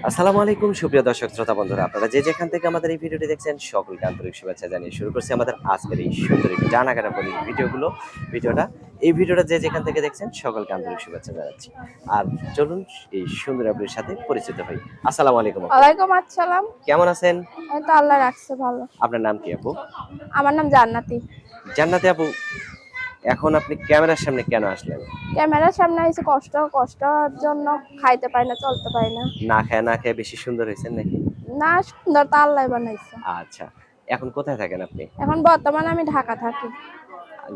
আসসালামু আলাইকুম সুপ্রিয় দর্শক শ্রোতা বন্ধুরা, আপনারা যে যেখান থেকে আমাদের এই ভিডিওটি দেখছেন সকলকে আন্তরিক শুভেচ্ছা জানিয়ে শুরু করছি আমাদের আজকের এই সুন্দরী ডানা কাটা পনির ভিডিওটা যে যেখান থেকে দেখছেন সকলকে আন্তরিক শুভেচ্ছা জানাচ্ছি। আর চলুন এই সুন্দরী আপুর সাথে পরিচিত হই। আসসালামু আলাইকুম আপু। ওয়ালাইকুম আসসালাম। কেমন আছেন? এই তো আল্লাহ রাখছে ভালো। আপনার নাম কি আপু? আমার নাম জান্নাতি। জান্নাতি আপু, এখন আপনি ক্যামেরার সামনে কেন আসলেন? ক্যামেরার সামনে এসে কষ্টর জন্য খাইতে পাই না, চলতে পাই না। না খেয়ে বেশি সুন্দর হয়েছেন নাকি? না, সুন্দর তো আল্লাহ বানাইছে। আচ্ছা, এখন কোথায় থাকেন আপনি? এখন বর্তমানে আমি ঢাকা থাকি।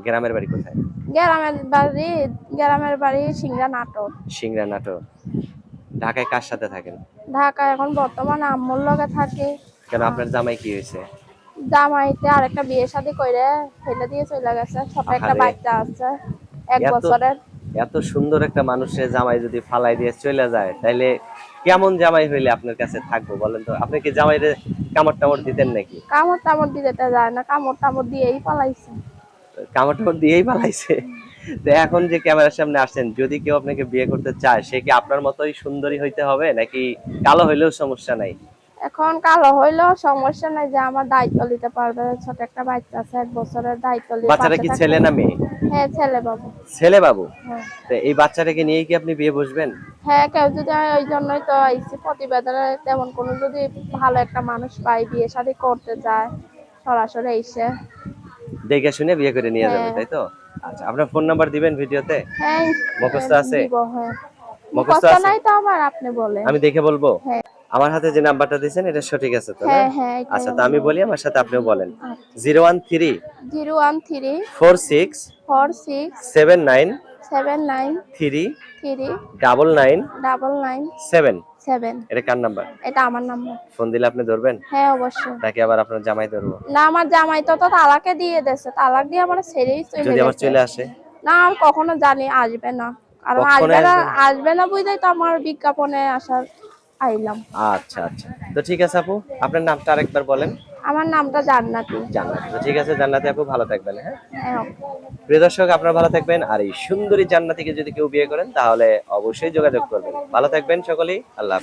গ্রামের বাড়ি কোথায়? গ্রামের বাড়ি গ্রামের বাড়ি সিংড়া নাটোর। সিংড়া নাটোর। ঢাকায় কার সাথে থাকেন? ঢাকা এখন বর্তমানে আম্মুর লগে থাকি। কেন, আপনার জামাই কি হয়েছে? জামাইতে আরেকটা বিয়ে শাদী করে ফেলে দিয়ে চলে গেছে। ছোট একটা আহারে, বাচ্চা আছে 1 এত বছরের। এত সুন্দর একটা মানুষের জামাই যদি ফালাই দিয়ে চলে যায়, তাইলে কেমন জামাই হইলে আপনার কাছে থাকবো বলেন তো? আপনি কি জামাইরে কামড় টামড় দিতেন নাকি? কামড় টামড় দিতে যায় না, কামড় টামড় দিয়েই পালাইছে। কামড় টামড় দিয়েই পালাইছে? তো এখন যে ক্যামেরার সামনে আসছেন, যদি কেউ আপনাকে বিয়ে করতে চায়, সে কি আপনার মতোই সুন্দরী হইতে হবে নাকি কালো হইলেও সমস্যা নাই? এখন কালো হইলেও সমস্যা নাই, যে আমার দায়িত্ব নিতে পারবে। ছোট একটা বাচ্চা আছে 1 বছরের, দায়িত্ব নিয়ে বাচ্চাটা পাশে কি থাকতে ছেলে না হবে। মেয়ে? হ্যাঁ, ছেলে বাবু। ছেলে বাবু? হ্যাঁ। তো এই বাচ্চাটাকে নিয়ে কি আপনি বিয়ে বসবেন? হ্যাঁ, কেউ যদি ওই জন্যই তো আইসি প্রতিবেদনে, তেমন কোনো যদি ভালো একটা মানুষ পাই বিয়ে শাদী করতে চায়, সরাসরি এসে। দেখে শুনে বিয়ে করে নিয়ে যাবে, হ্যাঁ। তাই তো? আচ্ছা, আপনার ফোন নাম্বার দিবেন ভিডিওতে? হ্যাঁ, মুখস্থ আছে? দিব। হ্যাঁ, মুখস্থ মুখস্থ আছে? নাই তো আমার, আপনি বলেন। আমি দেখে বলবো? হ্যাঁ আমার হাতে যে নাম্বারটা দিয়েছেন এটা সঠিক আছে তো, না? হ্যাঁ হ্যাঁ, এটাই আচ্ছা, তো আমার আমি বলি, নাম্বার। আমার সাথে আপনিও বলেন। আচ্ছা। 013 013 46 46 79 79 3 3 99 99 7। 7। এটা কার নাম্বার? এটা আমার নাম্বার। ফোন দিলে আপনি ধরবেন হ্যাঁ, অবশ্যই। নাকি আবার আপনার জামাই ধরবো? না, আমার জামাই তো তালাকে দিয়ে দিয়েছে, তালাক দিয়ে আমার ছেড়েই চলে যদি আবার গেছে। চলে আসে? না, আর কখনো জানি আসবে না, কারণ কখনো আসবে না। আসবে না? আসবে না বুঝতেই তো আমার বিজ্ঞাপনে আসার আইলাম। আচ্ছা আচ্ছা, তো ঠিক আছে আপু, আপনার নামটা আরেকবার বলেন। আমার নামটা জান্নাতি। জান্নাত, তো ঠিক আছে জান্নাতি আপু, ভালো থাকবেন, হ্যাঁ? হ্যাঁ। প্রিয় দর্শক, আপনারা ভালো থাকবেন। আর এই সুন্দরী জান্নাতিকে যদি কেউ বিয়ে করেন, তাহলে অবশ্যই যোগাযোগ করবেন। ভালো থাকবেন সকলেই। আল্লাহ হাফেজ।